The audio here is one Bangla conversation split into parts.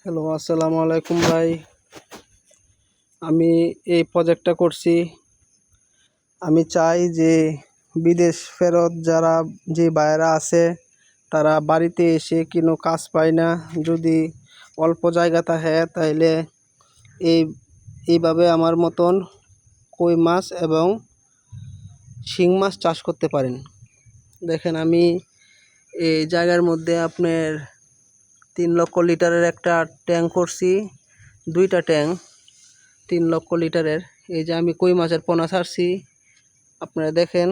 হ্যালো, আসসালামু আলাইকুম ভাই। আমি এই প্রজেক্টটা করছি। আমি চাই যে বিদেশ ফেরত যারা যে ভাইয়েরা আছে তারা বাড়িতে এসে কোনো কাজ পায় না, যদি অল্প জায়গা থাকে তাইলে এই এইভাবে আমার মতন কই মাছ এবং শিং মাছ চাষ করতে পারেন। দেখেন, আমি এই জায়গার মধ্যে আপনার 3 লক্ষ লিটারের একটা ট্যাঙ্ক করছি, 2টা ট্যাঙ্ক 3 লক্ষ লিটারের। এই যে আমি কই মাছের পোনা ছাড়ছি, আপনারা দেখেন।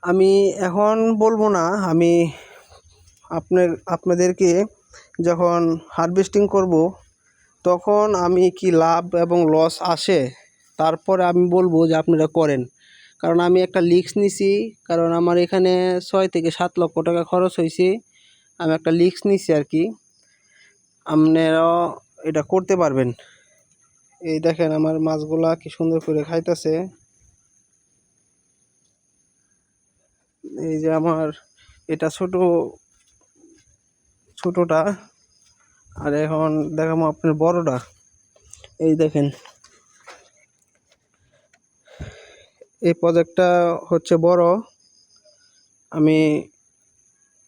আমি এখন বলবো না, আমি আপনাদেরকে যখন হারভেস্টিং করব তখন আমি কি লাভ এবং লস আসে তারপরে আমি বলবো যে আপনারা করেন। কারণ আমি একটা রিস্ক নিছি, কারণ আমার এখানে 6 থেকে 7 লক্ষ টাকা খরচ হয়েছে। আমি একটা রিস্ক নিছি আর কি। আপনারাও এটা করতে পারবেন। এই দেখেন আমার মাছগুলা কি সুন্দর করে খাইতেছে। এই যে আমার এটা ছোটটা, আর এখন দেখাবো আপনার বড়টা। এই দেখেন, এই প্রজেক্টটা হচ্ছে বড়। আমি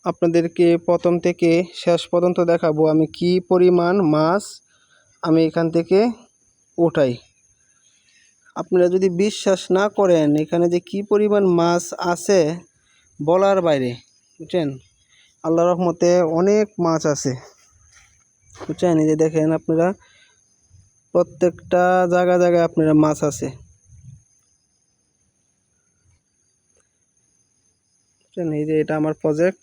আপনাদেরকে প্রথম থেকে শেষ পর্যন্ত দেখাবো আমি কি পরিমাণ মাছ আমি এখান থেকে উঠাই। আপনারা যদি বিশ্বাস না করেন এখানে যে কি পরিমাণ মাছ আছে বলার বাইরে, বুঝছেন। আল্লাহর রহমতে অনেক মাছ আছে, বুঝছেন। এই যে দেখেন আপনারা, প্রত্যেকটা জায়গায় আপনারা মাছ আছে, বুঝছেন। এই যে এটা আমার প্রজেক্ট।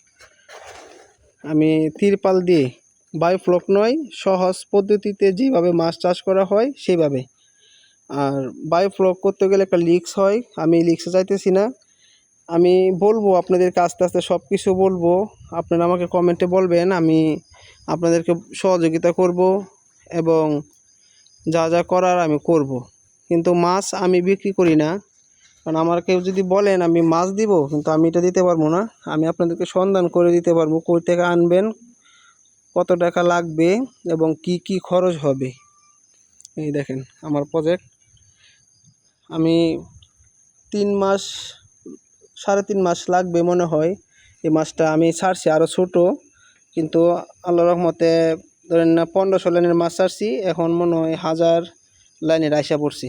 আমি তিরপাল দিয়ে, বায়োফ্লক নয়, সহজ পদ্ধতিতে যেভাবে মাছ চাষ করা হয় সেইভাবে। আর বায়োফ্লক করতে গেলে একটা লিক্স হয়, আমি লিক্সে চাইতেছি না। আমি বলবো আপনাদেরকে আস্তে আস্তে সব কিছু বলবো। আপনারা আমাকে কমেন্টে বলবেন, আমি আপনাদেরকে সহযোগিতা করব এবং যা যা করার আমি করব। কিন্তু মাছ আমি বিক্রি করি না, কারণ আমার কেউ যদি বলেন আমি মাছ দিব, কিন্তু আমি এটা দিতে পারবো না। আমি আপনাদেরকে সন্ধান করে দিতে পারবো কই থেকে আনবেন, কত টাকা লাগবে এবং কি কি খরচ হবে। এই দেখেন আমার প্রজেক্ট। আমি 3 মাস, 3.5 মাস লাগবে মনে হয়। এই মাছটা আমি ছাড়ছি আরও ছোট, কিন্তু আল্লাহর রহমতে ধরেন না 1500 লাইনের মাছ ছাড়ছি, এখন মনে হয় 1000 লাইনের আইসা পড়ছি,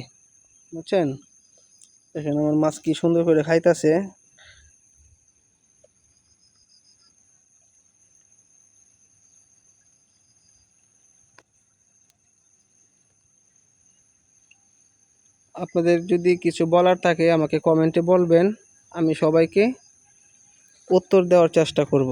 বুঝছেন। দেখেন আমার মাছ কি সুন্দর করে খাইতেছে। আপনাদের যদি কিছু বলার থাকে আমাকে কমেন্টে বলবেন, আমি সবাইকে উত্তর দেওয়ার চেষ্টা করব।